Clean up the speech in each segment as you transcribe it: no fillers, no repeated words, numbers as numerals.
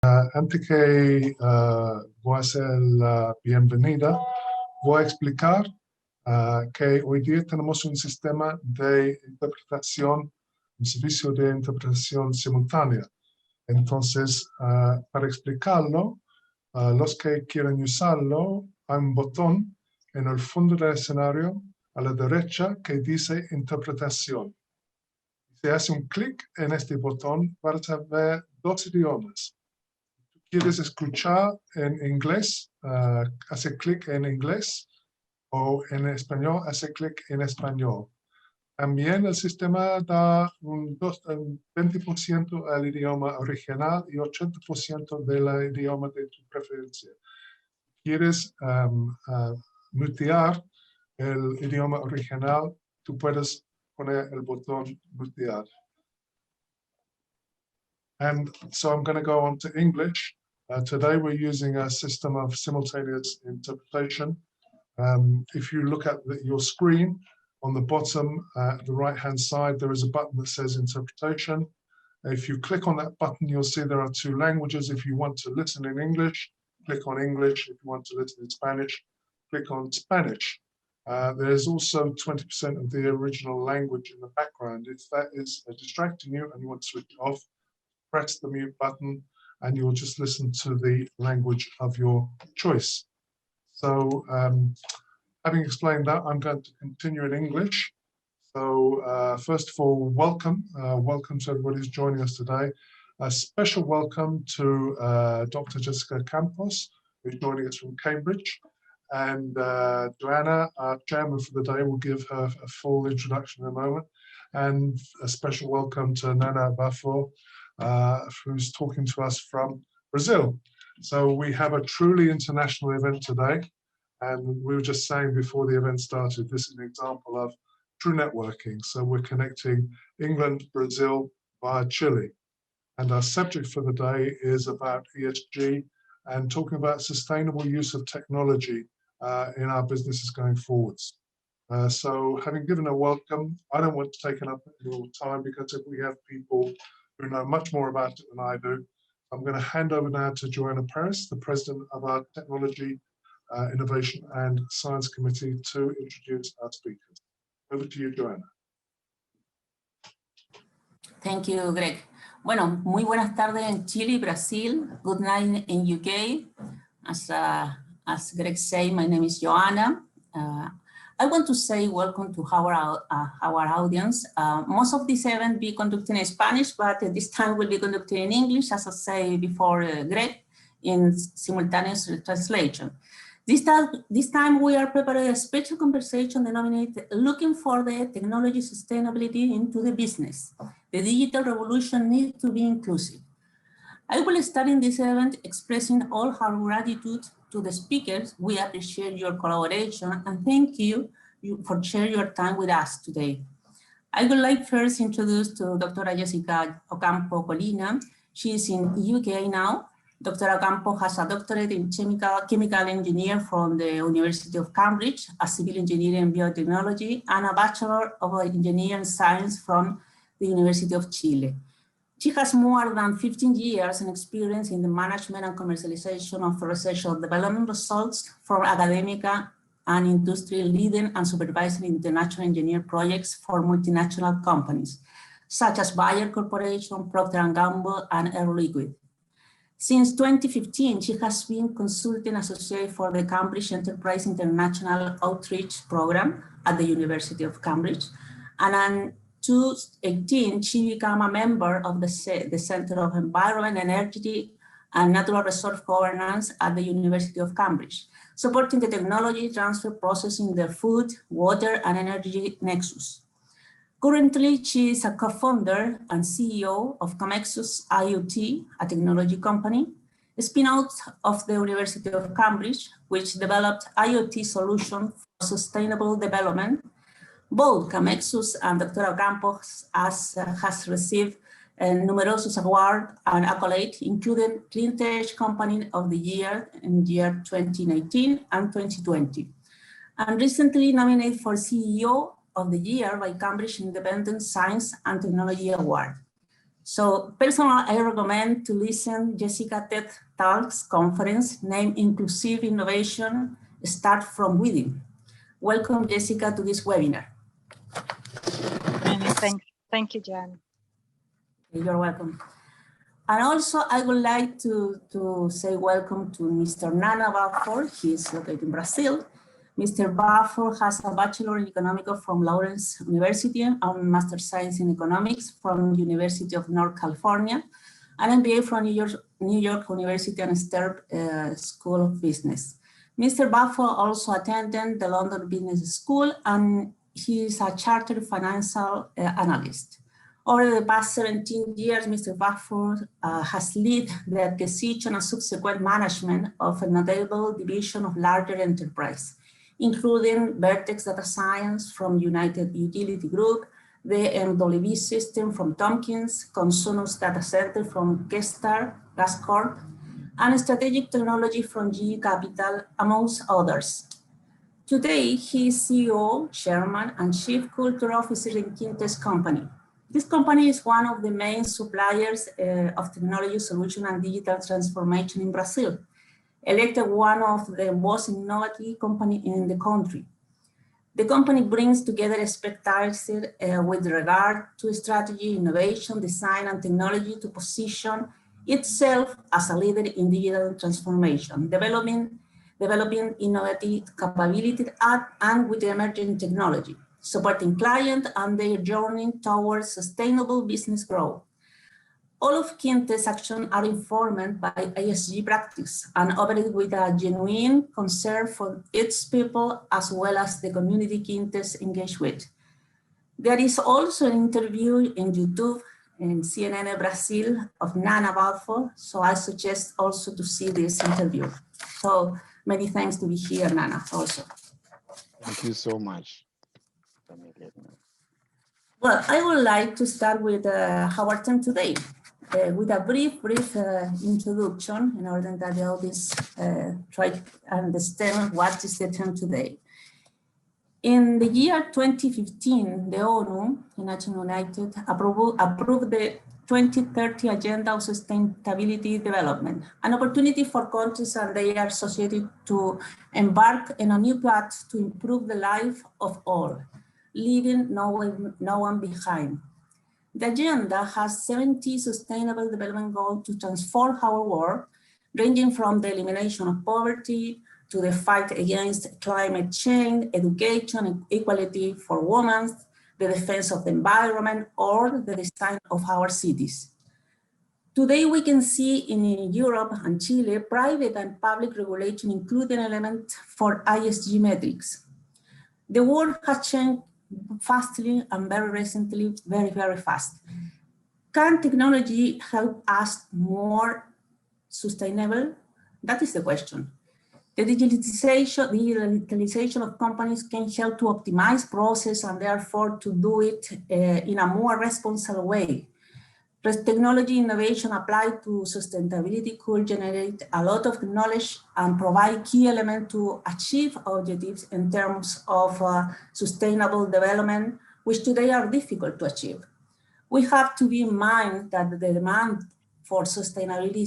Antes que voy a hacer la bienvenida, voy a explicar que hoy día tenemos un sistema de interpretación, un servicio de interpretación simultánea. Entonces, para explicarlo, los que quieren usarlo, hay un botón en el fondo del escenario a la derecha que dice interpretación. Si hace un clic en este botón, vas a ver dos idiomas. ¿Quieres escuchar en inglés? Hace clic en inglés, o en español, hace clic en español. También el sistema da un 20% al idioma original y 80% del idioma de tu preferencia. ¿Quieres mutear el idioma original? Tú puedes poner el botón mutear. And so I'm going to go on to English. Today we're using a system of simultaneous interpretation. If you look at your screen, on the bottom, the right-hand side, there is a button that says interpretation. If you click on that button, you'll see there are two languages. If you want to listen in English, click on English. If you want to listen in Spanish, click on Spanish. There's also 20% of the original language in the background. If that is distracting you and you want to switch off, press the mute button and you'll just listen to the language of your choice. So having explained that, I'm going to continue in English. So first of all, welcome. Welcome to everybody who's joining us today. A special welcome to Dr. Jessica Campos, who's joining us from Cambridge. And Joanna, our chairman for the day, will give her a full introduction in a moment. And a special welcome to Nana Baffour, who's talking to us from Brazil. So we have a truly international event today. And we were just saying before the event started, this is an example of true networking. So we're connecting England, Brazil via Chile. And our subject for the day is about ESG and talking about sustainable use of technology in our businesses going forwards. So having given a welcome, I don't want to take up any more time because if we have people who know much more about it than I do, I'm going to hand over now to Joanna Paris, the president of our Technology, Innovation and Science Committee, to introduce our speakers. Over to you, Joanna. Thank you, Greg. Bueno, muy buenas tardes en Chile, Brasil. Good night in UK. As Greg said, my name is Joanna. I want to say welcome to our audience. Most of this event will be conducted in Spanish, but this time will be conducted in English, as I said before, Greg, in simultaneous translation. This time we are preparing a special conversation denominated Looking for the Technology Sustainability into the Business. The digital revolution needs to be inclusive. I will start in this event expressing all our gratitude to the speakers. We appreciate your collaboration and thank you for sharing your time with us today. I would like first to introduce to Dr. Jessica Ocampo Colina. She is in UK now. Dr. Ocampo has a doctorate in chemical engineer from the University of Cambridge, a civil engineer in biotechnology, and a Bachelor of Engineering Science from the University of Chile. She has more than 15 years in experience in the management and commercialization of research and development results from academia and industry, leading and supervising international engineering projects for multinational companies, such as Bayer Corporation, Procter & Gamble, and Air Liquide. Since 2015, she has been consulting associate for the Cambridge Enterprise International Outreach Program at the University of Cambridge. And in 2018, she became a member of the Center of Environment, Energy, and Natural Resource Governance at the University of Cambridge, supporting the technology transfer process in the food, water, and energy nexus. Currently, she is a co-founder and CEO of Camexus IoT, a technology company, a spin-out of the University of Cambridge, which developed IoT solutions for sustainable development. Both Camexus and Dr. Ocampo has received numerous awards and accolades, including Clean Tech Company of the Year in year 2019 and 2020, and recently nominated for CEO of the Year by Cambridge Independent Science and Technology Award. So personally, I recommend to listen Jessica TED Talks conference named Inclusive Innovation Start from Within. Welcome, Jessica, to this webinar. Many thanks. Thank you, Jan. You're welcome. And also, I would like to say welcome to Mr. Nana Baffour. He is located in Brazil. Mr. Baffour has a Bachelor in Economics from Lawrence University and Master Science in Economics from University of North California, and MBA from New York University and Stern School of Business. Mr. Baffour also attended the London Business School, and he is a Chartered Financial Analyst. Over the past 17 years, Mr. Baffour has led the acquisition and subsequent management of a notable division of larger enterprise, including Vertex Data Science from United Utility Group, the MWB system from Tompkins, Consonus Data Center from Gestar Gas Corp, and strategic technology from GE Capital, amongst others. Today, he is CEO, Chairman, and Chief Culture Officer in Quintes Company. This company is one of the main suppliers of technology solution and digital transformation in Brazil, elected one of the most innovative companies in the country. The company brings together expertise with regard to strategy, innovation, design, and technology to position itself as a leader in digital transformation, developing innovative capabilities and with emerging technology, supporting clients and their journey towards sustainable business growth. All of Quintes' actions are informed by ESG practice and operate with a genuine concern for its people as well as the community Quintes engage with. There is also an interview in YouTube in CNN Brazil of Nana Baffour, so I suggest also to see this interview. So many thanks to be here, Nana, also. Thank you so much. Well, I would like to start with our term today. With a brief introduction in order that the audience try to understand what is the term today. In the year 2015, the ONU, the Nations United, approved the 2030 Agenda of Sustainability Development, an opportunity for countries and their society to embark on a new path to improve the life of all, leaving no one behind. The agenda has 70 sustainable development goals to transform our world, ranging from the elimination of poverty to the fight against climate change, education, and equality for women, the defense of the environment, or the design of our cities. Today, we can see in Europe and Chile, private and public regulation include an element for ESG metrics. The world has changed fastly and very recently, very fast. Can technology help us more sustainable? That is the question. The digitalization of companies can help to optimize process and therefore to do it in a more responsible way. Technology innovation applied to sustainability could generate a lot of knowledge and provide key elements to achieve objectives in terms of sustainable development, which today are difficult to achieve. We have to be in mind that the demand for sustainability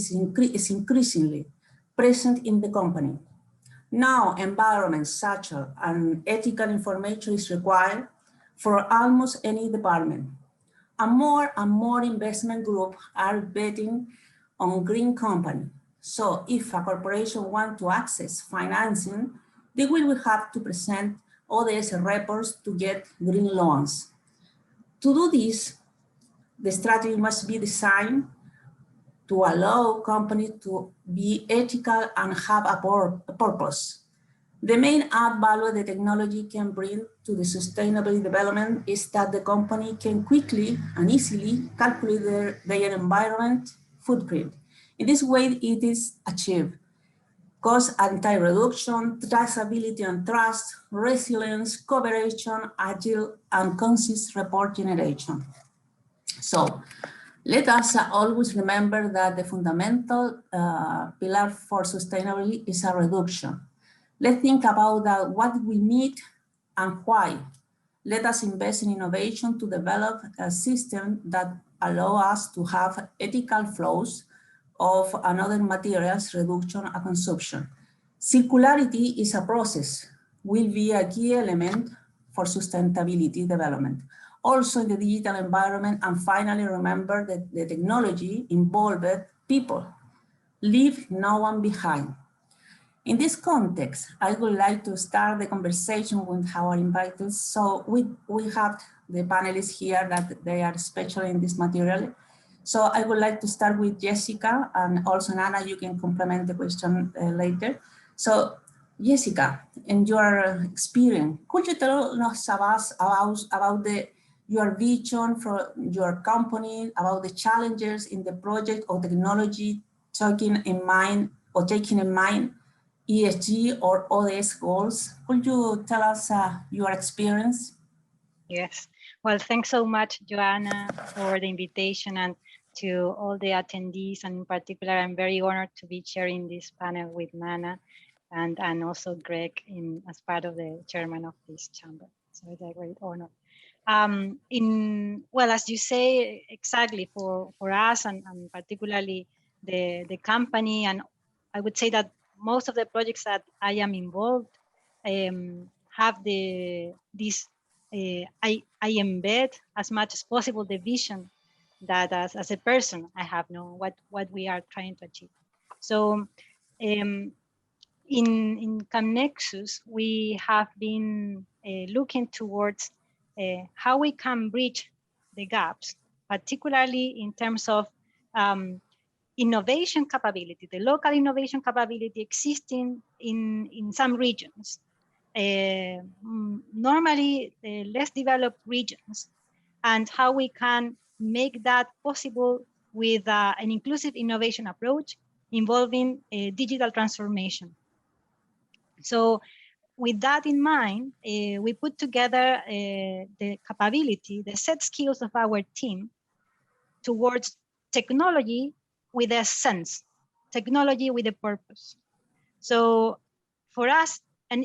is increasingly present in the company. Now, environment, social, and ethical information is required for almost any department. And more investment groups are betting on green company. So if a corporation wants to access financing, they will have to present ODS reports to get green loans. To do this, the strategy must be designed to allow companies to be ethical and have a purpose. The main add value the technology can bring to the sustainable development is that the company can quickly and easily calculate their environment footprint. In this way, it is achieved cost anti-reduction, traceability and trust, resilience, cooperation, agile, and conscious report generation. So let us always remember that the fundamental pillar for sustainability is a reduction. Let's think about what we need and why. Let us invest in innovation to develop a system that allow us to have ethical flows of another materials reduction and consumption. Circularity is a process, will be a key element for sustainability development. Also in the digital environment, and finally remember that the technology involved people, leave no one behind. In this context, I would like to start the conversation with our inviters. So we have the panelists here that they are special in this material. So I would like to start with Jessica, and also Nana, you can complement the question later. So Jessica, in your experience, could you tell us about your vision for your company, about the challenges in the project or technology, taking in mind ESG or ODS goals? Could you tell us your experience? Yes. Well, thanks so much, Joanna, for the invitation, and to all the attendees. And in particular, I'm very honored to be chairing this panel with Nana and also Greg as part of the chairman of this chamber. So it's a great honor. Well, as you say, exactly for us and particularly the company, and I would say that most of the projects that I am involved have this. I embed as much as possible the vision that as a person I have known what we are trying to achieve. So in CamNexus, we have been looking towards how we can bridge the gaps, particularly in terms of innovation capability, the local innovation capability existing in some regions. Normally less developed regions, and how we can make that possible with an inclusive innovation approach involving digital transformation. So with that in mind, we put together the capability, the set skills of our team towards technology with a sense, technology with a purpose. So for us, and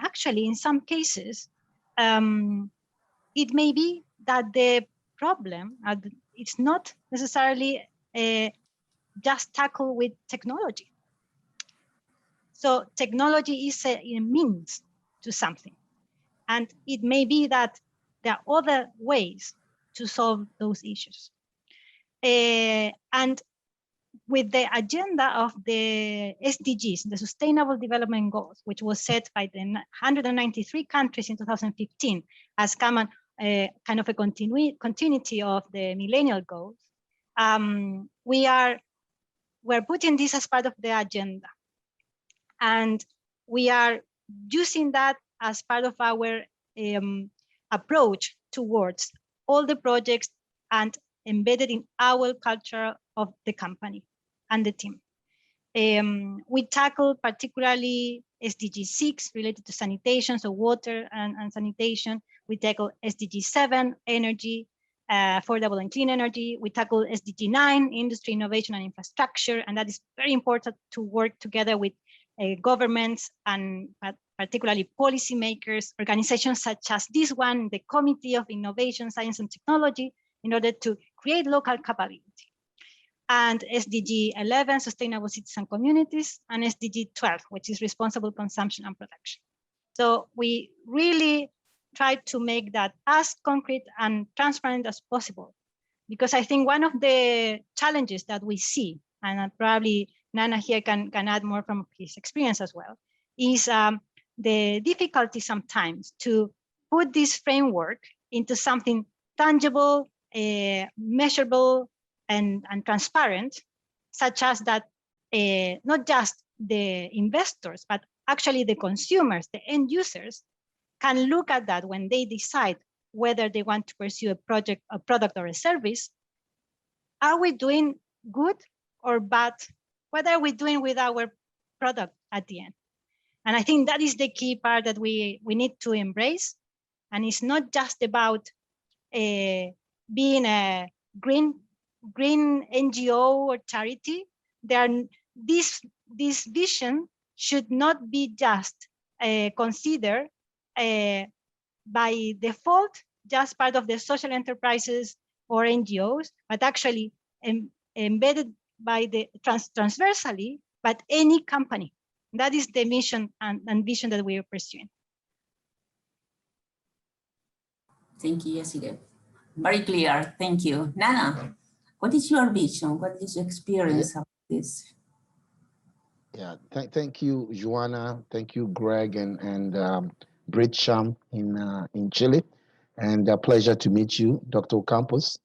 actually in some cases, it may be that the problem, it's not necessarily just tackled with technology. So technology is a means to something. And it may be that there are other ways to solve those issues. And with the agenda of the SDGs, the Sustainable Development Goals, which was set by the 193 countries in 2015 as common kind of a continuity of the millennial goals, we're putting this as part of the agenda. And we are using that as part of our approach towards all the projects and embedded in our culture of the company and the team. We tackle particularly SDG 6 related to sanitation, so water and sanitation. We tackle SDG 7, energy, affordable and clean energy. We tackle SDG 9, industry, innovation and infrastructure, and that is very important to work together with governments and particularly policymakers, organizations such as this one, the Committee of Innovation, Science and Technology, in order to create local capability. And SDG 11, Sustainable Cities and Communities, and SDG 12, which is Responsible Consumption and Production. So we really try to make that as concrete and transparent as possible, because I think one of the challenges that we see, and probably Nana here can add more from his experience as well, is the difficulty sometimes to put this framework into something tangible, measurable, and transparent, such as that not just the investors, but actually the consumers, the end users, can look at that when they decide whether they want to pursue a project, a product, or a service. Are we doing good or bad? What are we doing with our product at the end? And I think that is the key part that we need to embrace. And it's not just about being a green NGO or charity. This vision should not be just considered by default just part of the social enterprises or NGOs, but actually embedded by the transversally, but any company. That is the mission and vision that we are pursuing. Thank you, Yasire. Very clear. Thank you. Nana, what is your vision? What is your experience of this? Yeah, thank you, Joanna. Thank you, Greg and Brit Sham in Chile. And a pleasure to meet you, Dr. Campos.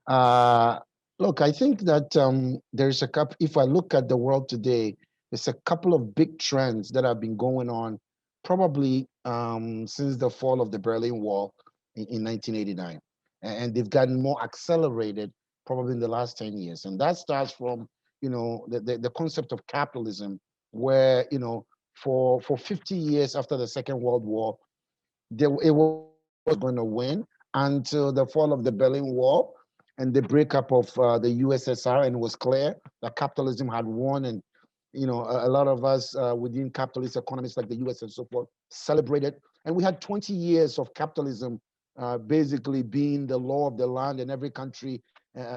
Look, I think that there's a couple, if I look at the world today, there's a couple of big trends that have been going on probably since the fall of the Berlin Wall in 1989. And they've gotten more accelerated probably in the last 10 years. And that starts from, you know, the concept of capitalism, where, you know, for 50 years after the Second World War, it was going to win until the fall of the Berlin Wall and the breakup of the USSR, and it was clear that capitalism had won. And, you know, a lot of us within capitalist economies like the US and so forth celebrated. And we had 20 years of capitalism basically being the law of the land, and every country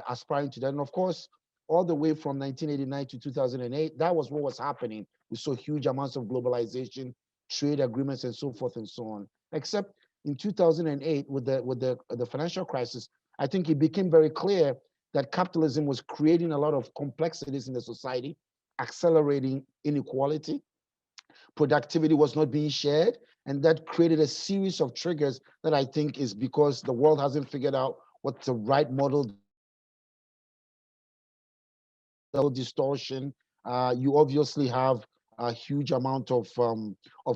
aspiring to that. And of course, all the way from 1989 to 2008, that was what was happening. We saw huge amounts of globalization, trade agreements, and so forth and so on. Except in 2008, with the financial crisis, I think it became very clear that capitalism was creating a lot of complexities in the society, accelerating inequality. Productivity was not being shared, and that created a series of triggers that I think is because the world hasn't figured out what's the right model. Distortion. You obviously have a huge amount of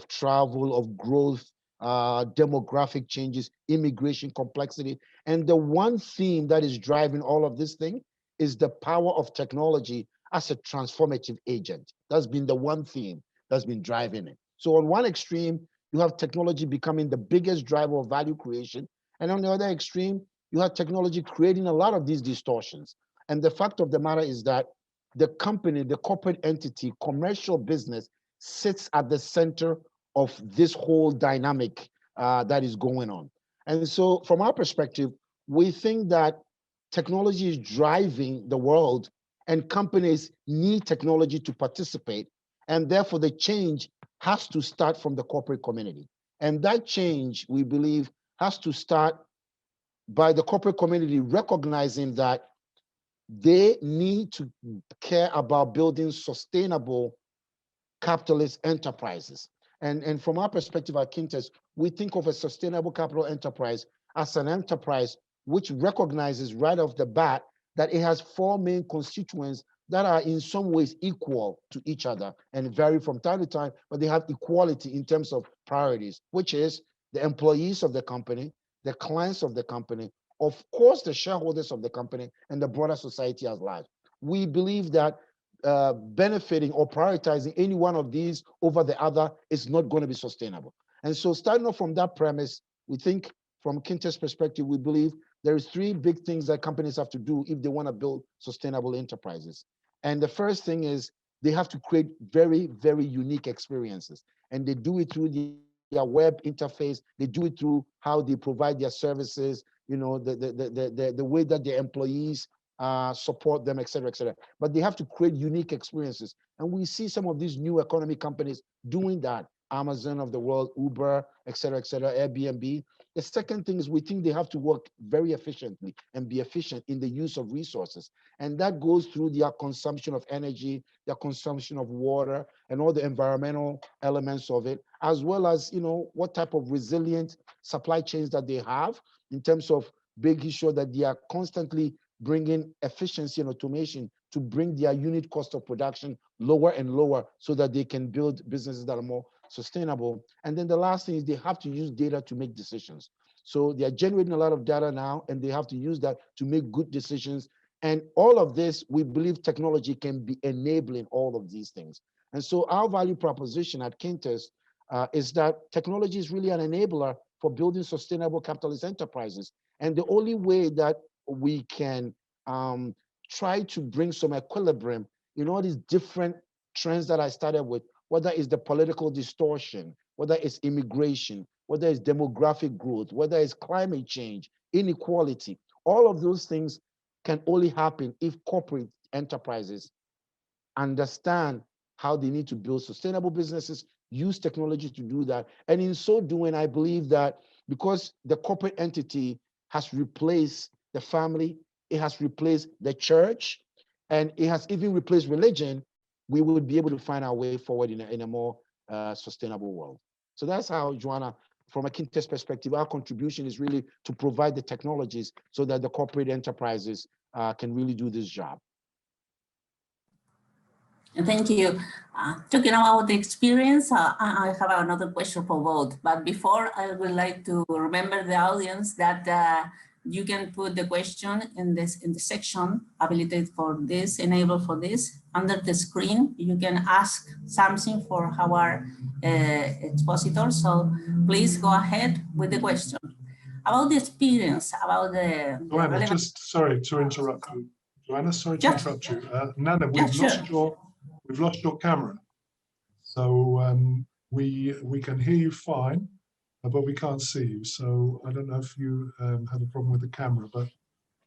travel, of growth, demographic changes, immigration complexity. And the one theme that is driving all of this thing is the power of technology as a transformative agent. That's been the one theme that's been driving it. So on one extreme, you have technology becoming the biggest driver of value creation. And on the other extreme, you have technology creating a lot of these distortions. And the fact of the matter is that the company, the corporate entity, commercial business sits at the center of this whole dynamic that is going on. And so from our perspective, we think that technology is driving the world, and companies need technology to participate. And therefore the change has to start from the corporate community. And that change, we believe, has to start by the corporate community recognizing that they need to care about building sustainable capitalist enterprises. And from our perspective at Quintes, we think of a sustainable capital enterprise as an enterprise which recognizes right off the bat that it has four main constituents that are in some ways equal to each other and vary from time to time, but they have equality in terms of priorities, which is the employees of the company, the clients of the company, of course, the shareholders of the company, and the broader society at large. We believe that benefiting or prioritizing any one of these over the other is not going to be sustainable. And so starting off from that premise, we think from Quintes' perspective, we believe there's three big things that companies have to do if they want to build sustainable enterprises. And the first thing is they have to create very, very unique experiences. And they do it through their web interface. They do it through how they provide their services, you know, the way that their employees support them, et cetera, et cetera. But they have to create unique experiences. And we see some of these new economy companies doing that. Amazon of the world, Uber, et cetera, Airbnb. The second thing is we think they have to work very efficiently and be efficient in the use of resources. And that goes through their consumption of energy, their consumption of water, and all the environmental elements of it, as well as, you know, what type of resilient supply chains that they have in terms of making sure that they are constantly bringing efficiency and automation to bring their unit cost of production lower and lower so that they can build businesses that are more sustainable. And then the last thing is they have to use data to make decisions. So they are generating a lot of data now, and they have to use that to make good decisions. And all of this, we believe technology can be enabling all of these things. And so our value proposition at Quintes is that technology is really an enabler for building sustainable capitalist enterprises. And the only way that we can try to bring some equilibrium in all these different trends that I started with, whether it's the political distortion, whether it's immigration, whether it's demographic growth, whether it's climate change, inequality, All of those things can only happen if corporate enterprises understand how they need to build sustainable businesses, use technology to do that. And in so doing, I believe that because the corporate entity has replaced the family, it has replaced the church, and it has even replaced religion, we would be able to find our way forward in a more sustainable world. So that's how, Joanna, from a Quintes perspective, our contribution is really to provide the technologies so that the corporate enterprises can really do this job. Thank you. Talking about the experience, I have another question for both. But before, I would like to remember the audience that you can put the question in the section habilitated for this, enabled for this, under the screen. You can ask something for our expositors. So please go ahead with the question. About the experience, about the Joanna, just sorry to interrupt you. Joanna, sorry to interrupt you. Nana, we've lost your camera. So we can hear you fine, but we can't see you. So I don't know if you had a problem with the camera, but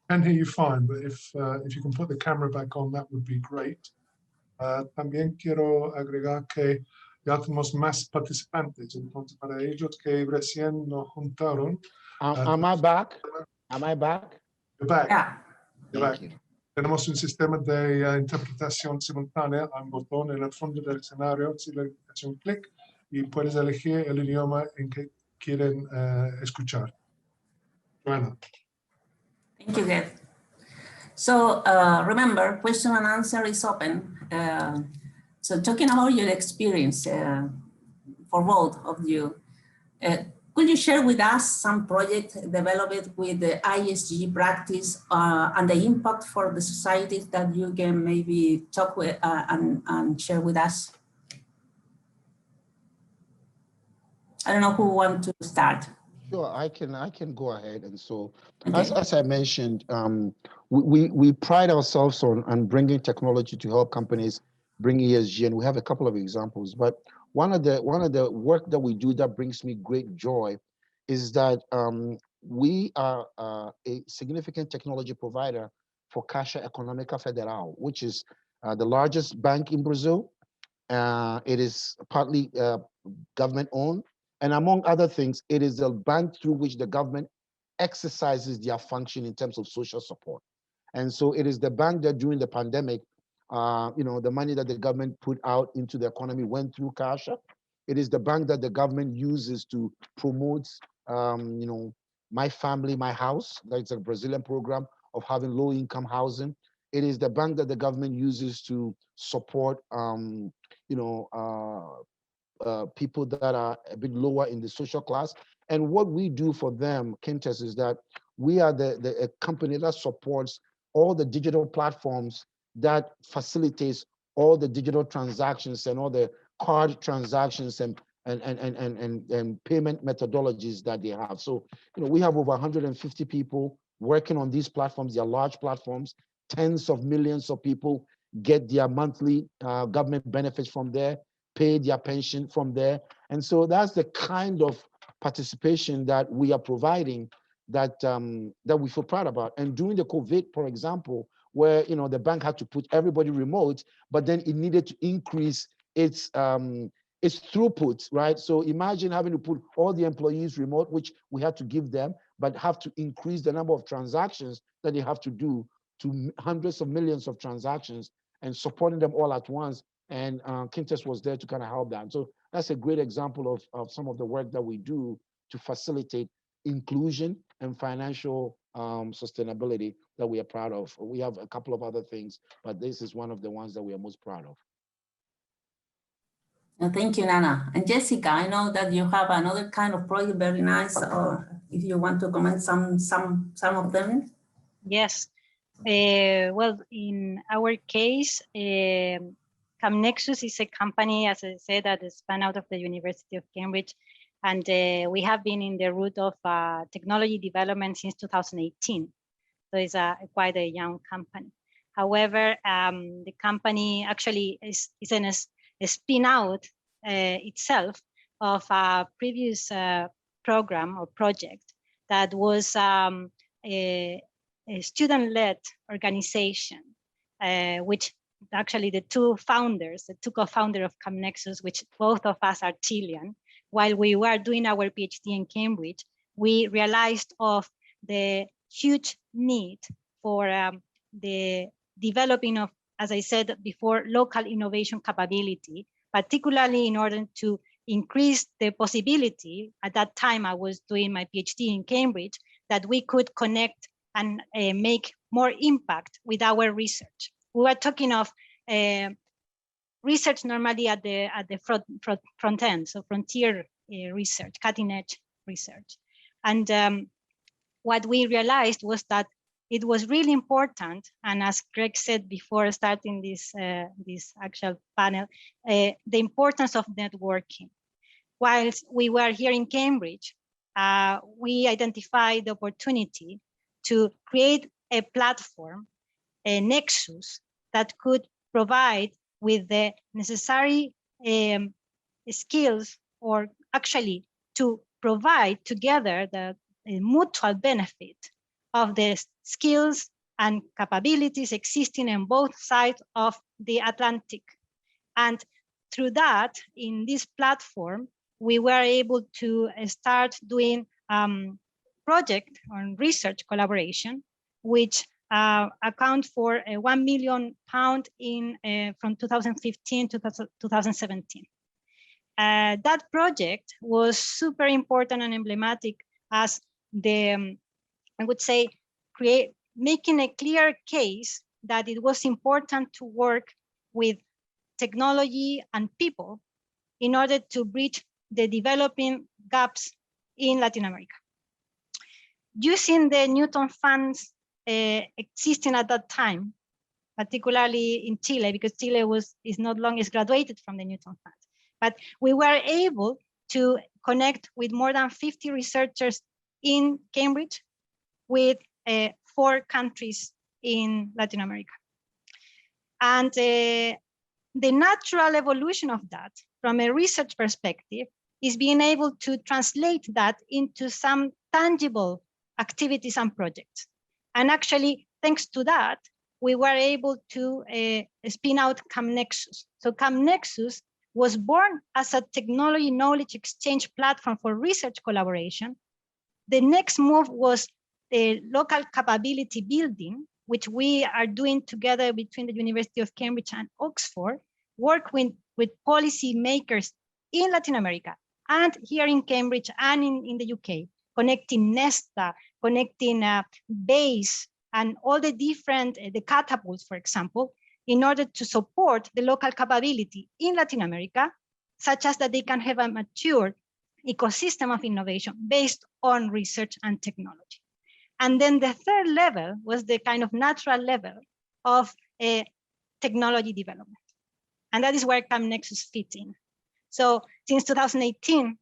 I can hear you fine. But if you can put the camera back on, that would be great. También quiero agregar que ya tenemos más participantes. Entonces, para ellos que recién nos juntaron. Am I back? Am I back? You're back. Yeah. You're back. Tenemos un sistema de interpretación simultánea, un botón en el fondo del escenario, si le das un clic y puedes elegir el idioma en que quieren escuchar. Joanna. Thank you, Ged. So remember, question and answer is open. So talking about your experience for both of you, could you share with us some project developed with the ISG practice and the impact for the societies that you can maybe talk with and share with us? I don't know who wants to start. Sure, I can go ahead. And so, okay. as I mentioned, we pride ourselves on bringing technology to help companies bring ESG, and we have a couple of examples. But one of the work that we do that brings me great joy is that we are a significant technology provider for Caixa Econômica Federal, which is the largest bank in Brazil. It is partly government owned. And among other things, it is a bank through which the government exercises their function in terms of social support. And so it is the bank that during the pandemic, the money that the government put out into the economy went through Caixa. It is the bank that the government uses to promote, My Family, My House. That's a Brazilian program of having low-income housing. It is the bank that the government uses to support, people that are a bit lower in the social class. And what we do for them, Quintes, is that we are the company that supports all the digital platforms that facilitates all the digital transactions and all the card transactions and payment methodologies that they have. So, we have over 150 people working on these platforms. They are large platforms. Tens of millions of people get their monthly government benefits from there, pay their pension from there. And so that's the kind of participation that we are providing that we feel proud about. And during the COVID, for example, where the bank had to put everybody remote, but then it needed to increase its throughput, right? So imagine having to put all the employees remote, which we had to give them, but have to increase the number of transactions that they have to do to hundreds of millions of transactions and supporting them all at once. And Quintes was there to kind of help that. So that's a great example of some of the work that we do to facilitate inclusion and financial sustainability that we are proud of. We have a couple of other things, but this is one of the ones that we are most proud of. Thank you, Nana. And Jessica, I know that you have another kind of project, very nice, or if you want to comment some of them. Yes. Well, in our case, CamNexus is a company, as I said, that is spun out of the University of Cambridge. And we have been in the route of technology development since 2018. So it's quite a young company. However, the company actually is a spin out itself of a previous program or project that was student-led organization, which actually the two co-founders of CamNexus, which both of us are Chilean, while we were doing our PhD in Cambridge, we realized of the huge need for the developing of, as I said before, local innovation capability, particularly in order to increase the possibility. At that time, I was doing my PhD in Cambridge, that we could connect and make more impact with our research. We were talking of research normally at the front end, so frontier research, cutting edge research. And what we realized was that it was really important, and as Greg said before starting this actual panel, the importance of networking. Whilst we were here in Cambridge, we identified the opportunity to create a platform, a nexus, that could provide with the necessary skills, or actually to provide together the mutual benefit of the skills and capabilities existing in both sides of the Atlantic. And through that, in this platform, we were able to start doing project on research collaboration, which account for £1 million from 2015 to 2017. That project was super important and emblematic as the, I would say, making a clear case that it was important to work with technology and people in order to bridge the developing gaps in Latin America. Using the Newton funds existing at that time, particularly in Chile, because Chile is not long as graduated from the Newton funds, but we were able to connect with more than 50 researchers in Cambridge with 4 countries in Latin America. And the natural evolution of that from a research perspective is being able to translate that into some tangible activities and projects. And actually, thanks to that, we were able to spin out CamNexus. So CamNexus was born as a technology knowledge exchange platform for research collaboration. The next move was the local capability building, which we are doing together between the University of Cambridge and Oxford, work with policy makers in Latin America and here in Cambridge and in the UK, connecting Nesta, connecting BASE, and all the different, the catapults, for example, in order to support the local capability in Latin America, such as that they can have a mature ecosystem of innovation based on research and technology. And then the third level was the kind of natural level of technology development. And that is where CamNexus fits in. So since 2018,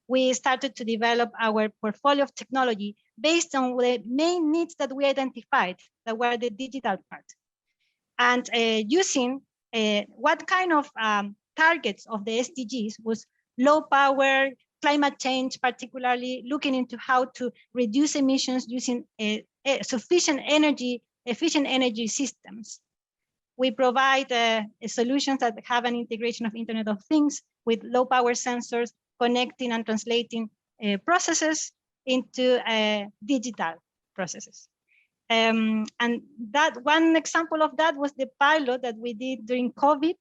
we started to develop our portfolio of technology based on the main needs that we identified that were the digital part. And using what kind of targets of the SDGs was low power, climate change, particularly looking into how to reduce emissions using efficient energy systems. We provide solutions that have an integration of Internet of Things with low power sensors, connecting and translating processes into digital processes. And that one example of that was the pilot that we did during COVID,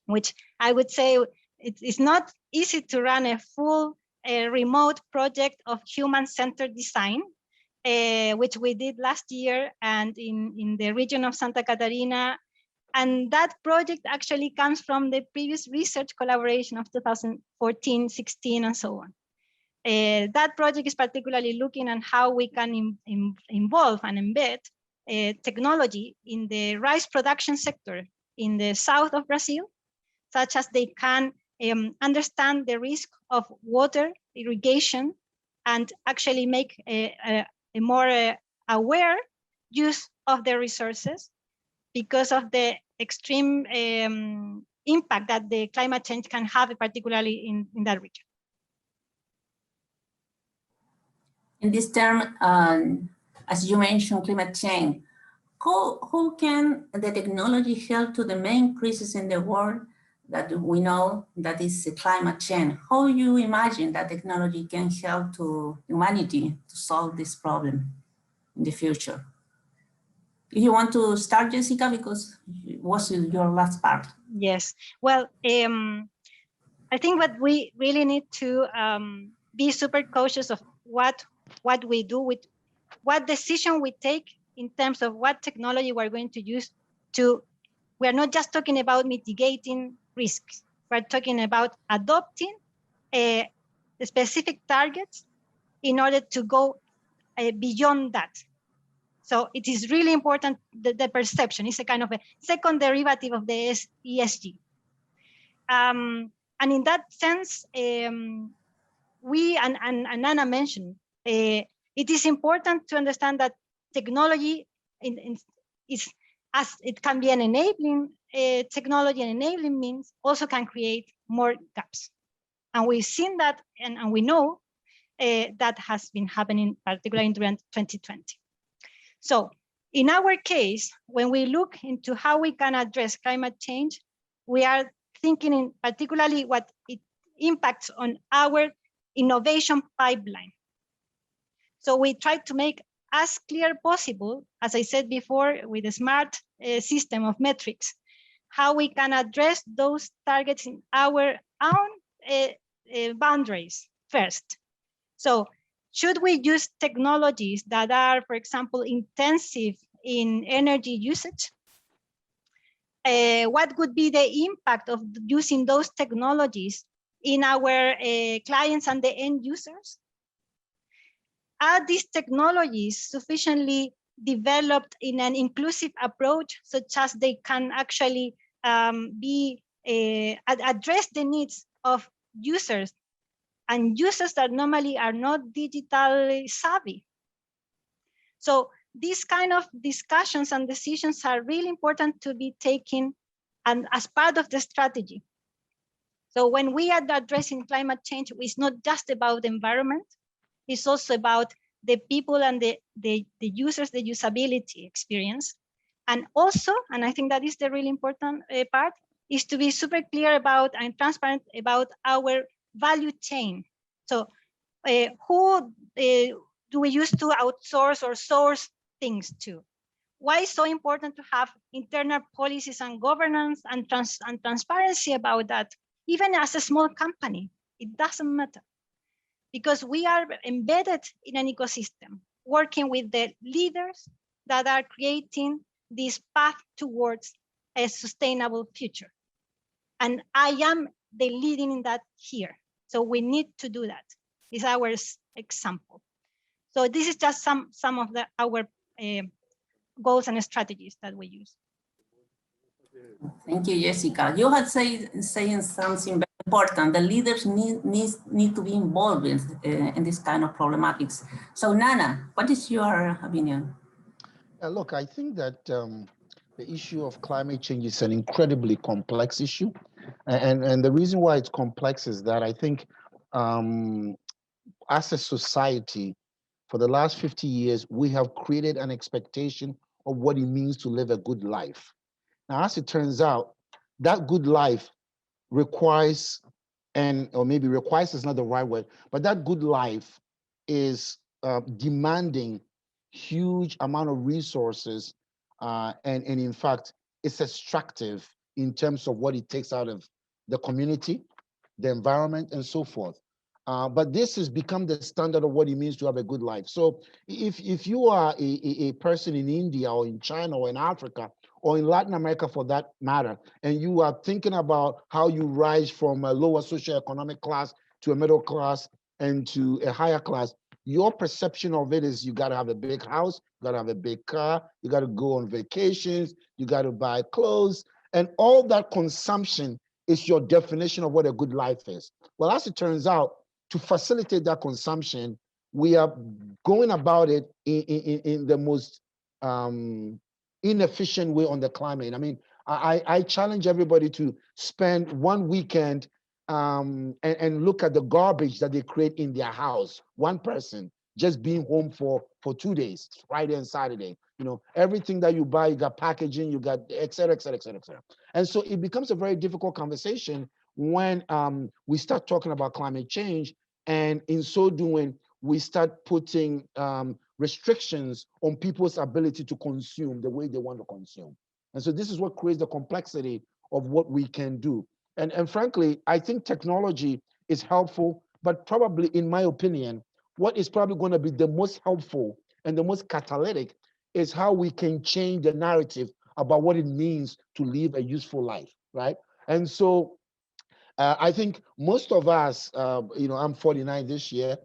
which I would say it's not easy to run a full remote project of human-centered design, which we did last year and in the region of Santa Catarina. And that project actually comes from the previous research collaboration of 2014, 16, and so on. That project is particularly looking at how we can involve and embed technology in the rice production sector in the south of Brazil, such as they can understand the risk of water irrigation and actually make a more aware use of the resources because of the extreme impact that the climate change can have, particularly in that region. In this term, as you mentioned, climate change. How can the technology help to the main crisis in the world that we know that is climate change? How you imagine that technology can help to humanity to solve this problem in the future? If you want to start, Jessica, because it was your last part. Yes, well, I think what we really need to be super cautious of what we do with what decision we take in terms of what technology we're going to use to, we're not just talking about mitigating risks, we're talking about adopting specific targets in order to go beyond that. So it is really important that the perception is a kind of a second derivative of the ESG. And in that sense, we, and Anna mentioned, it is important to understand that technology is, as it can be an enabling technology, and enabling means also can create more gaps. And we've seen that, and we know that has been happening, particularly in 2020. So in our case, when we look into how we can address climate change, we are thinking in particularly what it impacts on our innovation pipeline. So we try to make as clear possible, as I said before, with a smart system of metrics, how we can address those targets in our own boundaries first. So should we use technologies that are, for example, intensive in energy usage? What would be the impact of using those technologies in our clients and the end users? Are these technologies sufficiently developed in an inclusive approach, such as they can actually address the needs of users, and users that normally are not digitally savvy? So these kind of discussions and decisions are really important to be taken and as part of the strategy. So when we are addressing climate change, it's not just about the environment, it's also about the people and the users, the usability experience. And also, and I think that is the really important part, is to be super clear about and transparent about our value chain. So who do we use to outsource or source things to? Why is so important to have internal policies and governance and transparency about that? Even as a small company, it doesn't matter, because we are embedded in an ecosystem, working with the leaders that are creating this path towards a sustainable future. And I am the leading in that here. So we need to do that. It's our example. So this is just some of our goals and strategies that we use. Thank you, Jessica. You had saying something very important. The leaders need to be involved in this kind of problematics. So Nana, what is your opinion? Look, I think that the issue of climate change is an incredibly complex issue. And the reason why it's complex is that I think as a society, for the last 50 years, we have created an expectation of what it means to live a good life. Now, as it turns out, that good life requires, or maybe requires is not the right word, but that good life is demanding huge amount of resources, and in fact, it's extractive in terms of what it takes out of the community, the environment, and so forth. But this has become the standard of what it means to have a good life. So if you are a person in India or in China or in Africa or in Latin America for that matter, and you are thinking about how you rise from a lower socioeconomic class to a middle class and to a higher class, your perception of it is you got to have a big house, you got to have a big car, you got to go on vacations, you got to buy clothes, and all that consumption is your definition of what a good life is. Well, as it turns out, to facilitate that consumption, we are going about it in the most inefficient way on the climate. I mean, I challenge everybody to spend one weekend and look at the garbage that they create in their house. One person, just being home for 2 days, Friday and Saturday. You know, everything that you buy, you got packaging, you got et cetera, et cetera, et cetera, et cetera. And so it becomes a very difficult conversation when we start talking about climate change, and in so doing, we start putting restrictions on people's ability to consume the way they want to consume. And so this is what creates the complexity of what we can do. And frankly, I think technology is helpful, but probably, in my opinion, what is probably going to be the most helpful and the most catalytic is how we can change the narrative about what it means to live a useful life, right? And so I think most of us, you know, I'm 49 this year,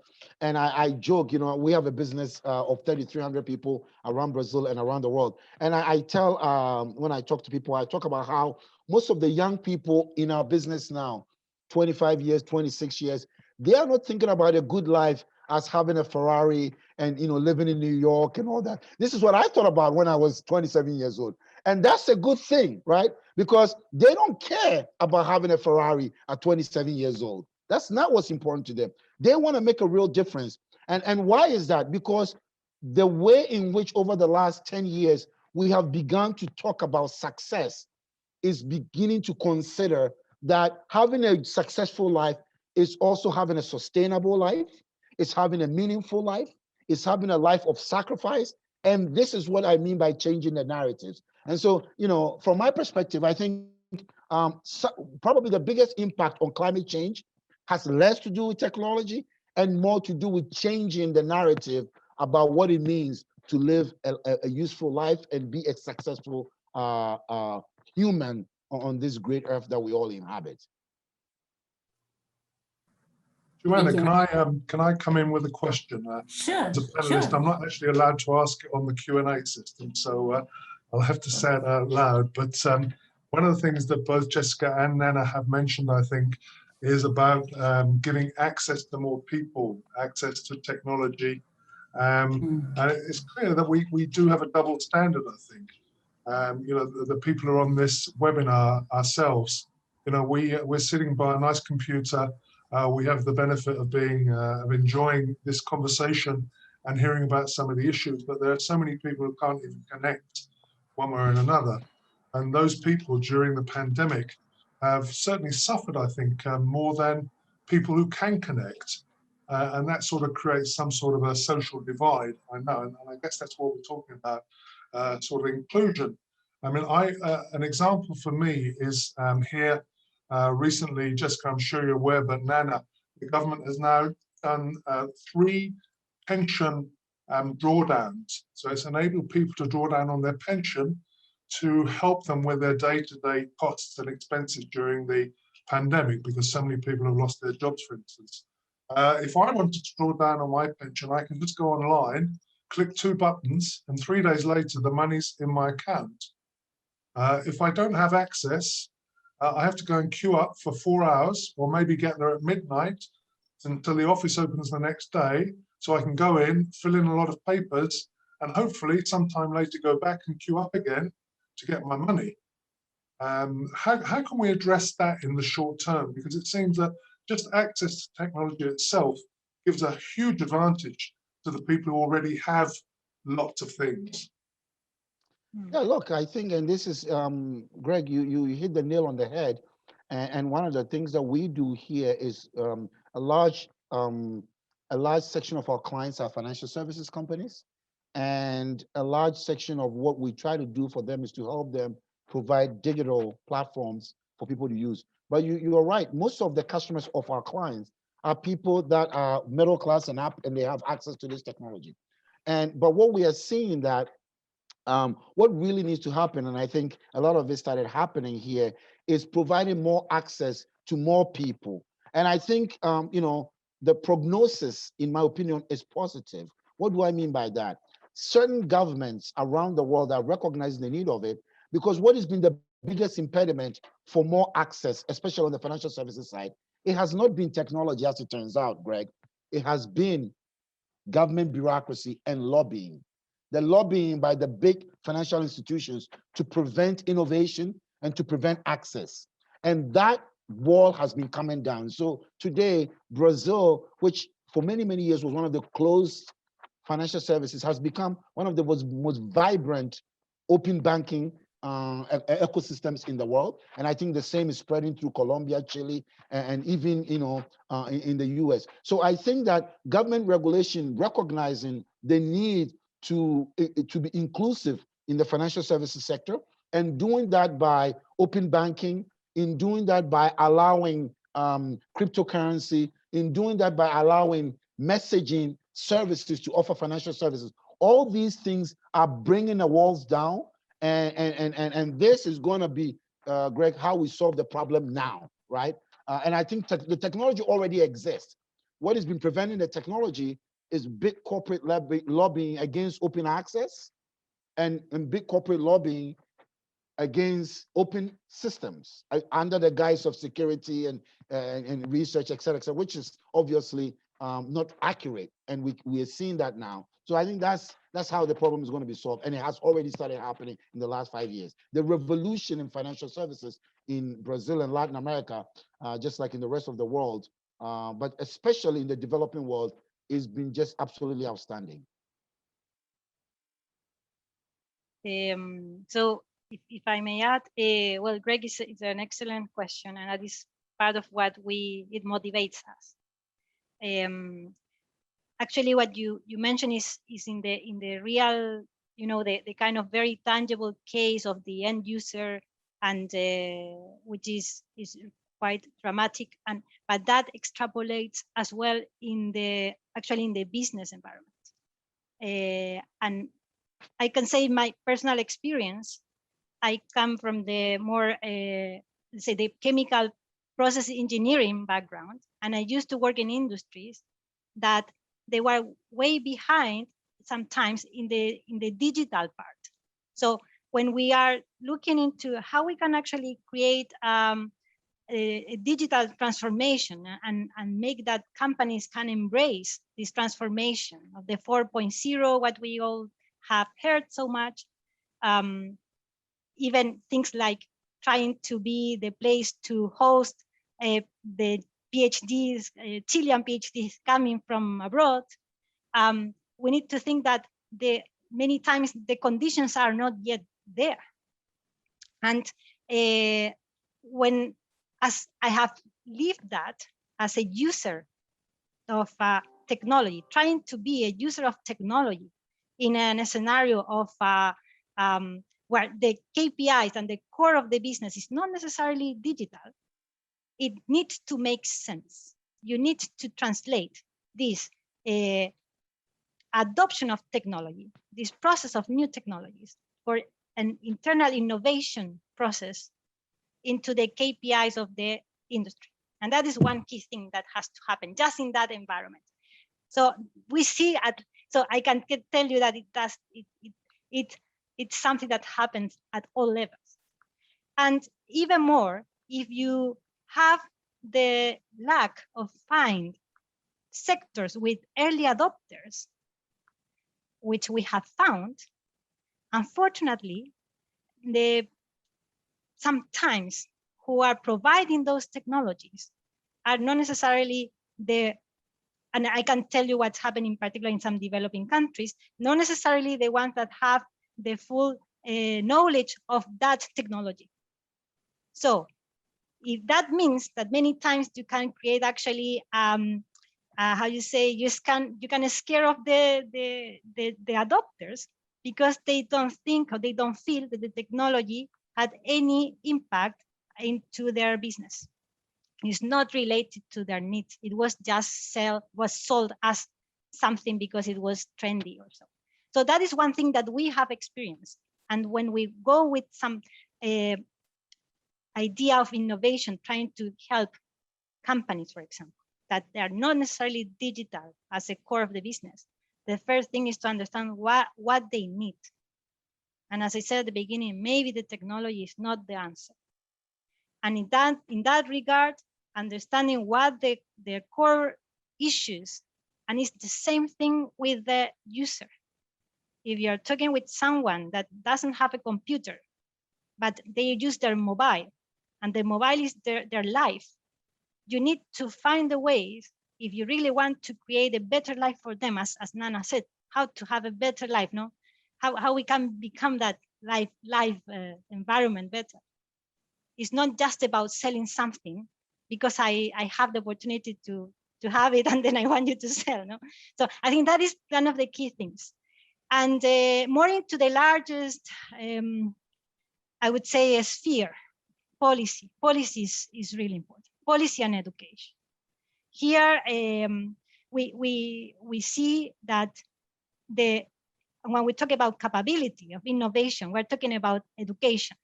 and I joke, you know, we have a business of 3,300 people around Brazil and around the world. And I tell, when I talk to people, I talk about how most of the young people in our business now, 25 years, 26 years, they are not thinking about a good life as having a Ferrari and, you know, living in New York and all that. This is what I thought about when I was 27 years old. And that's a good thing, right? Because they don't care about having a Ferrari at 27 years old. That's not what's important to them. They want to make a real difference. And why is that? Because the way in which over the last 10 years, we have begun to talk about success is beginning to consider that having a successful life is also having a sustainable life, it's having a meaningful life, it's having a life of sacrifice. And this is what I mean by changing the narratives. And so, you know, from my perspective, I think probably the biggest impact on climate change has less to do with technology and more to do with changing the narrative about what it means to live a useful life and be a successful human on this great earth that we all inhabit. Joanna, can I come in with a question? Sure. As a panelist, sure. I'm not actually allowed to ask it on the Q&A system, so I'll have to say it out loud. But one of the things that both Jessica and Nana have mentioned, I think, is about giving access to more people, access to technology. And it's clear that we do have a double standard, I think. You know, the people who are on this webinar ourselves, you know, we're sitting by a nice computer. We have the benefit of being of enjoying this conversation and hearing about some of the issues, but there are so many people who can't even connect one way or another. And those people during the pandemic have certainly suffered, I think, more than people who can connect. And that sort of creates some sort of a social divide, I know, and I guess that's what we're talking about, sort of inclusion. I mean, an example for me is here recently, Jessica, I'm sure you're aware, but Nana, the government has now done 3 pension drawdowns. So it's enabled people to draw down on their pension to help them with their day-to-day costs and expenses during the pandemic, because so many people have lost their jobs, for instance. If I wanted to draw down on my pension, I can just go online, click 2 buttons, and 3 days later, the money's in my account. If I don't have access, I have to go and queue up for 4 hours, or maybe get there at midnight until the office opens the next day, so I can go in, fill in a lot of papers, and hopefully sometime later go back and queue up again to get my money. How can we address that in the short term? Because it seems that just access to technology itself gives a huge advantage to the people who already have lots of things. Yeah, look, I think, and this is, Greg, you hit the nail on the head. And one of the things that we do here is a large section of our clients are financial services companies. And a large section of what we try to do for them is to help them provide digital platforms for people to use. But you are right, most of the customers of our clients are people that are middle class and up, and they have access to this technology. But what we are seeing that what really needs to happen, and I think a lot of it started happening here, is providing more access to more people. And I think, you know, the prognosis, in my opinion, is positive. What do I mean by that? Certain governments around the world are recognizing the need of it, because what has been the biggest impediment for more access, especially on the financial services side, it has not been technology, as it turns out, Greg. It has been government bureaucracy and lobbying. The lobbying by the big financial institutions to prevent innovation and to prevent access. And that wall has been coming down. So today, Brazil, which for many, many years was one of the closed financial services has become one of the most vibrant open banking ecosystems in the world, and I think the same is spreading through Colombia, Chile, and even in the U.S. So I think that government regulation recognizing the need to be inclusive in the financial services sector, and doing that by open banking, in doing that by allowing cryptocurrency, in doing that by allowing messaging services to offer financial services. All these things are bringing the walls down, and this is going to be, Greg, how we solve the problem now, right? And I think the technology already exists. What has been preventing the technology is big corporate lobbying against open access, and big corporate lobbying against open systems under the guise of security and research, et cetera, which is obviously not accurate, and we are seeing that now. So I think that's how the problem is going to be solved, and it has already started happening in the last 5 years. The revolution in financial services in Brazil and Latin America, just like in the rest of the world, but especially in the developing world, has been just absolutely outstanding. So if I may add, well, Greg, is an excellent question, and that is part of what it motivates us. Actually, what you mentioned is in the real, the kind of very tangible case of the end user, and which is quite dramatic, but that extrapolates as well actually in the business environment. And I can say my personal experience, I come from the more, let's say, the chemical process engineering background, and I used to work in industries that they were way behind sometimes in the digital part. So when we are looking into how we can actually create a digital transformation and make that companies can embrace this transformation of the 4.0, what we all have heard so much, even things like trying to be the place to host the PhDs, Chilean PhDs coming from abroad. We need to think that many times the conditions are not yet there. And as I have lived that as a user of technology, trying to be a user of technology in a scenario of where the KPIs and the core of the business is not necessarily digital, it needs to make sense. You need to translate this adoption of technology, this process of new technologies for an internal innovation process into the KPIs of the industry. And that is one key thing that has to happen just in that environment. So we see so I can tell you that it's something that happens at all levels. And even more, if you have the lack of find sectors with early adopters, which we have found, unfortunately, sometimes who are providing those technologies are not necessarily and I can tell you what's happening, particularly in some developing countries, not necessarily the ones that have the full knowledge of that technology. So if that means that many times you can create actually, how you say, you can scare off the adopters because they don't think or they don't feel that the technology had any impact into their business. It's not related to their needs. It was just sold as something because it was trendy or so. So that is one thing that we have experienced. And when we go with some idea of innovation, trying to help companies, for example, that they are not necessarily digital as a core of the business, the first thing is to understand what they need. And as I said at the beginning, maybe the technology is not the answer. And in that regard, understanding what their core issues, and it's the same thing with the user. If you're talking with someone that doesn't have a computer, but they use their mobile, and the mobile is their life, you need to find the ways, if you really want to create a better life for them, as Nana said, how to have a better life, no? How we can become that life environment better. It's not just about selling something because I have the opportunity to have it and then I want you to sell, no? So I think that is one of the key things. And more into the largest, I would say, a sphere, policy. Policy is really important. Policy and education. Here, we see that when we talk about capability of innovation, we're talking about education.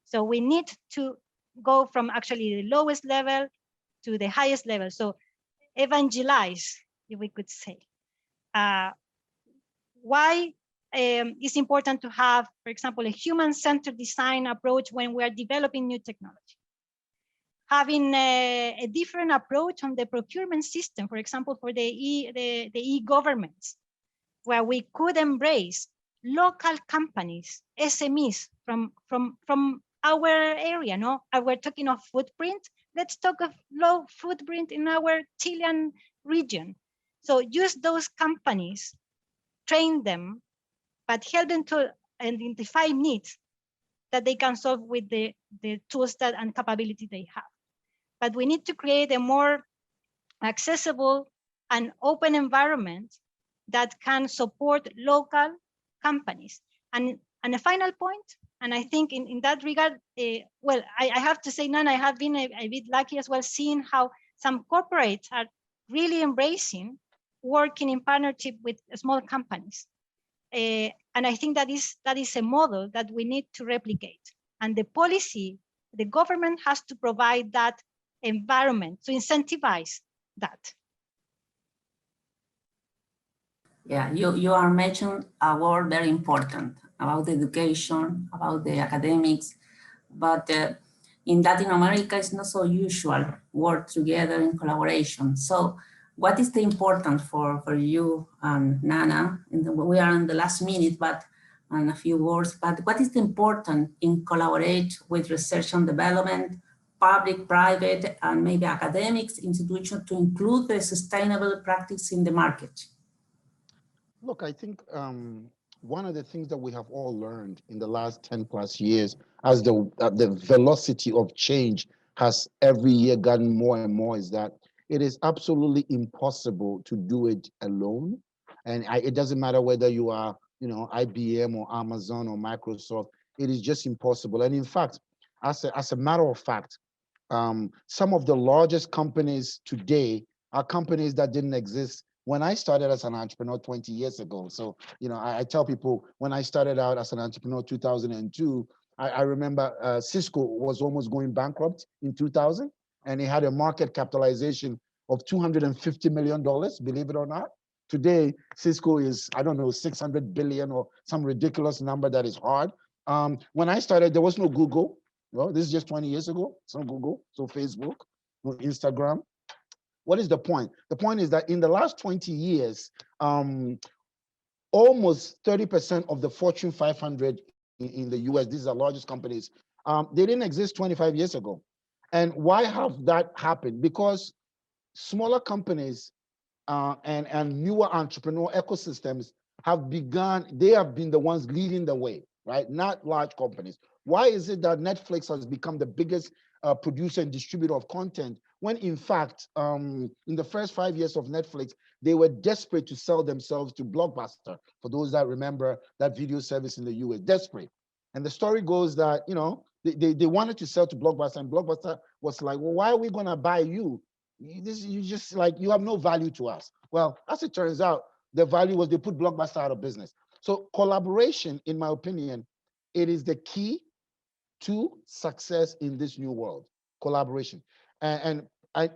So we need to go from actually the lowest level to the highest level. So evangelize, if we could say. Why it's important to have, for example, a human-centered design approach when we are developing new technology. Having a different approach on the procurement system, for example, for the e-governments, where we could embrace local companies, SMEs from our area. No, we're talking of footprint. Let's talk of low footprint in our Chilean region. So use those companies, train them, but help them to identify needs that they can solve with the tools that and capability they have. But we need to create a more accessible and open environment that can support local companies. And a final point, and I think in that regard, well, I have to say, Nana, I have been a bit lucky as well, seeing how some corporates are really embracing working in partnership with small companies. And I think that is a model that we need to replicate. And the policy, the government has to provide that environment to incentivize that. Yeah, you are mentioning a word very important about the education, about the academics, but in Latin America, it's not so usual work together in collaboration. So what is the importance for you and Nana? We are in the last minute, but in a few words, but what is the important in collaborate with research and development, public, private, and maybe academics, institutions to include the sustainable practice in the market? Look, I think one of the things that we have all learned in the last 10 plus years, as the velocity of change has every year gotten more and more, is that it is absolutely impossible to do it alone. And it doesn't matter whether you are, IBM or Amazon or Microsoft, it is just impossible. And in fact, as a matter of fact, some of the largest companies today are companies that didn't exist when I started as an entrepreneur 20 years ago. So, I tell people when I started out as an entrepreneur 2002, I remember Cisco was almost going bankrupt in 2000, and it had a market capitalization of $250 million, believe it or not. Today, Cisco is, I don't know, 600 billion or some ridiculous number that is hard. When I started, there was no Google. Well, this is just 20 years ago. So Google, so Facebook, no Instagram. What is the point? The point is that in the last 20 years, almost 30% of the Fortune 500 in the US, these are the largest companies, they didn't exist 25 years ago. And why have that happened? Because smaller companies and newer entrepreneurial ecosystems have begun, they have been the ones leading the way, right? Not large companies. Why is it that Netflix has become the biggest producer and distributor of content, when in fact, in the first 5 years of Netflix, they were desperate to sell themselves to Blockbuster, for those that remember that video service in the US, desperate. And the story goes that, they wanted to sell to Blockbuster, and Blockbuster was like, well, why are we gonna buy you? You just like, you have no value to us. Well, as it turns out, the value was they put Blockbuster out of business. So collaboration, in my opinion, it is the key to success in this new world, collaboration. And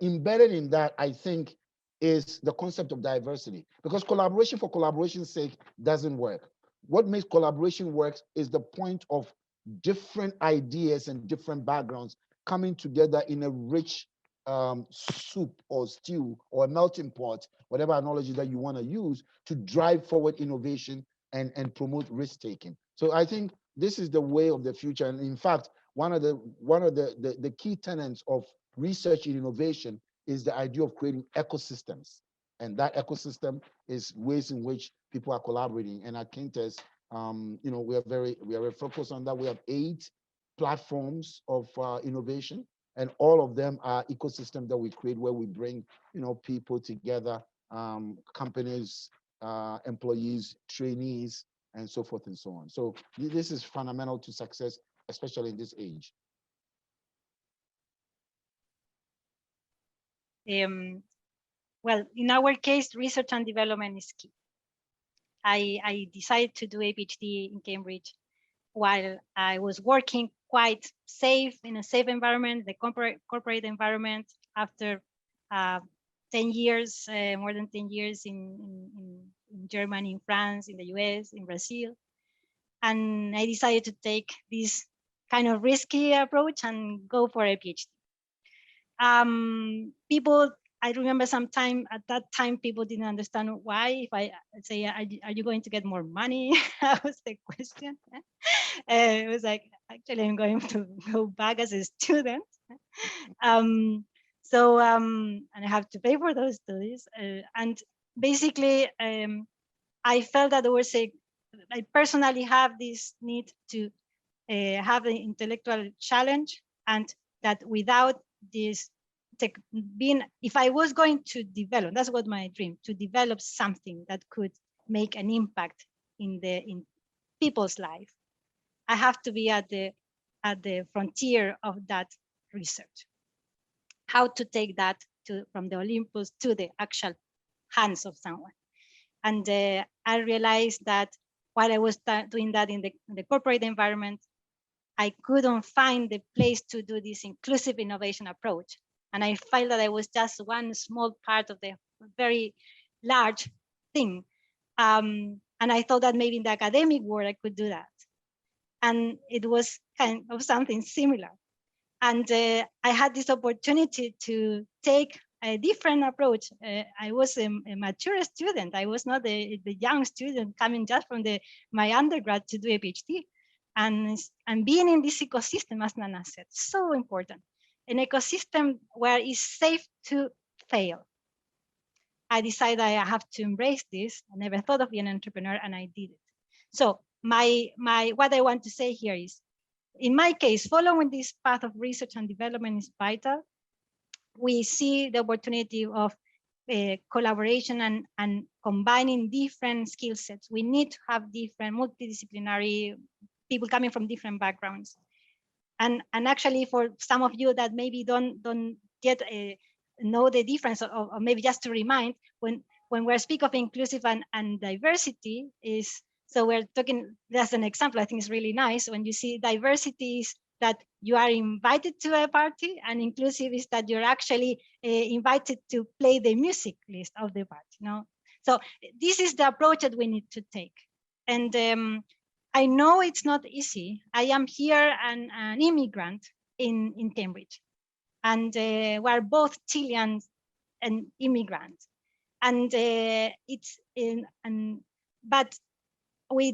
embedded in that, I think, is the concept of diversity, because collaboration for collaboration's sake doesn't work. What makes collaboration work is the point of different ideas and different backgrounds coming together in a rich soup or stew or a melting pot, whatever analogy that you want to use, to drive forward innovation and promote risk-taking. So I think this is the way of the future. And in fact, one of the key tenets of research and innovation is the idea of creating ecosystems. And that ecosystem is ways in which people are collaborating. And at Quintes, we are very focused on that. We have 8 platforms of innovation, and all of them are ecosystems that we create where we bring, people together, companies, employees, trainees, and so forth and so on. So this is fundamental to success, especially in this age. Well, in our case, research and development is key. I decided to do a PhD in Cambridge while I was working quite safe in a safe environment, the corporate environment, after 10 years, more than 10 years in Germany, in France, in the US, in Brazil. And I decided to take this kind of risky approach and go for a PhD. I remember at that time, people didn't understand why. If I say, are you going to get more money? That was the question. It was like, actually, I'm going to go back as a student. And I have to pay for those studies. And basically, I felt that I personally have this need to have an intellectual challenge, and that without this if I was going to develop, that's what my dream, to develop something that could make an impact in people's life, I have to be at the frontier of that research. How to take that from the Olympus to the actual hands of someone. And I realized that while I was doing that in the corporate environment, I couldn't find the place to do this inclusive innovation approach. And I felt that I was just one small part of the very large thing. And I thought that maybe in the academic world, I could do that. And it was kind of something similar. And I had this opportunity to take a different approach. I was a mature student. I was not the young student coming just from my undergrad to do a PhD. And being in this ecosystem, as Nana said, so important. An ecosystem where it's safe to fail. I decided I have to embrace this. I never thought of being an entrepreneur, and I did it. So what I want to say here is, in my case, following this path of research and development is vital. We see the opportunity of collaboration and combining different skill sets. We need to have different multidisciplinary people coming from different backgrounds. And actually, for some of you that maybe don't yet know the difference, or maybe just to remind, when we speak of inclusive and diversity, so we're talking, that's an example I think is really nice. When you see diversity is that you are invited to a party, and inclusive is that you're actually invited to play the music list of the party. So this is the approach that we need to take. And I know it's not easy. I am here an immigrant in Cambridge, and we're both Chileans and immigrants. And but we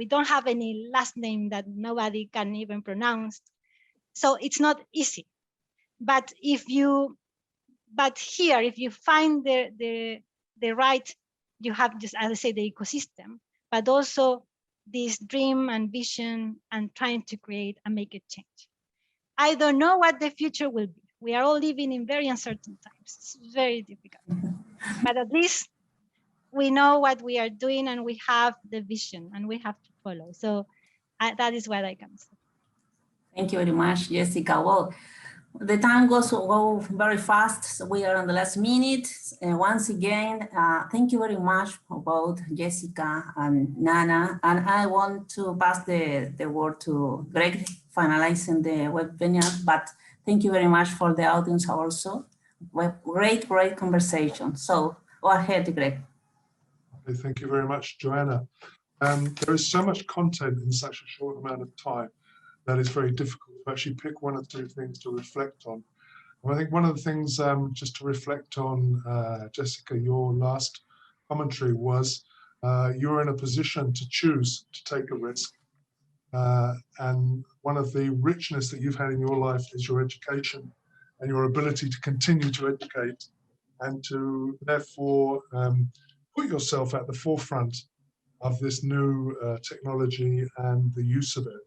don't have any last name that nobody can even pronounce, so it's not easy. But if you find the right, you have just, as I say, the ecosystem, but also this dream and vision and trying to create and make a change. I don't know what the future will be. We are all living in very uncertain times. It's very difficult, but at least we know what we are doing, and we have the vision, and we have to follow. So that is what I can say. Thank you very much, Jessica. Well, the time goes very fast. So we are on the last minute. Once again, thank you very much for both Jessica and Nana. And I want to pass the word to Greg, finalizing the webinar. But thank you very much for the audience also. Great conversation. So go ahead, Greg. Okay, thank you very much, Joanna. There is so much content in such a short amount of time that it's very difficult to actually pick one or two things to reflect on. And I think one of the things just to reflect on, Jessica, your last commentary was you're in a position to choose to take a risk. And one of the richness that you've had in your life is your education and your ability to continue to educate and to therefore put yourself at the forefront of this new technology and the use of it.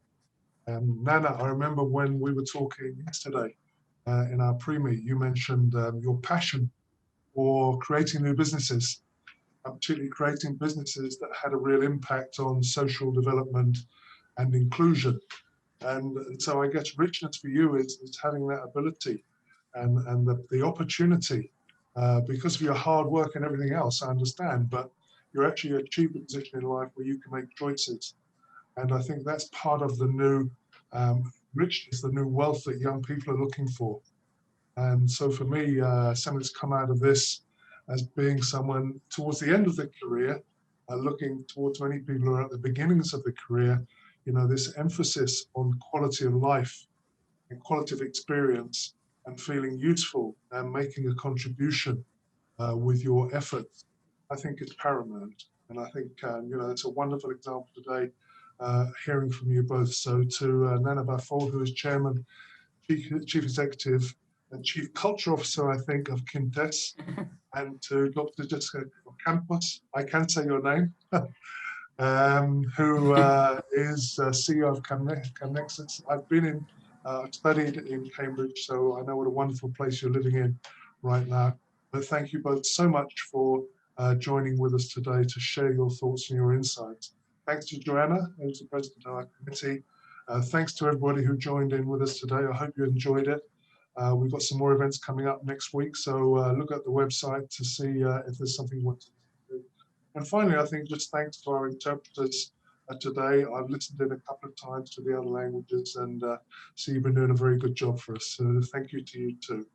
Nana, I remember when we were talking yesterday in our pre-meet, you mentioned your passion for creating new businesses, particularly creating businesses that had a real impact on social development and inclusion. And so I guess richness for you is having that ability and the opportunity, because of your hard work and everything else, I understand, but you're actually achieved a position in life where you can make choices. And I think that's part of the new richness, the new wealth that young people are looking for. And so for me, someone who's come out of this as being someone towards the end of the career, looking towards many people who are at the beginnings of the career, you know, this emphasis on quality of life and quality of experience and feeling useful and making a contribution with your efforts, I think is paramount. And I think, you know, it's a wonderful example today, hearing from you both. So to Nana Baffour, who is Chairman, Chief Executive and Chief Culture Officer, I think, of Quintes, and to Dr. Jessica Campos, I can say your name, who is CEO of Camnexus. I've been in, studied in Cambridge, so I know what a wonderful place you're living in right now. But thank you both so much for joining with us today to share your thoughts and your insights. Thanks to Joanna, who's the president of our committee. Thanks to everybody who joined in with us today. I hope you enjoyed it. We've got some more events coming up next week, so look at the website to see if there's something you want to do. And finally, I think just thanks to our interpreters today. I've listened in a couple of times to the other languages and see you've been doing a very good job for us. So thank you to you too.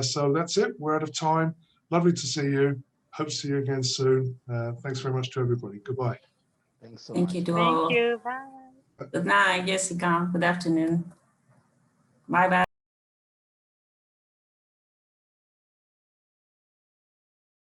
So that's it. We're out of time. Lovely to see you. Hope to see you again soon. Thanks very much to everybody. Goodbye. Thanks so Thank much. you to Thank all. you. Bye. Good night, Jessica. Good afternoon. Bye-bye.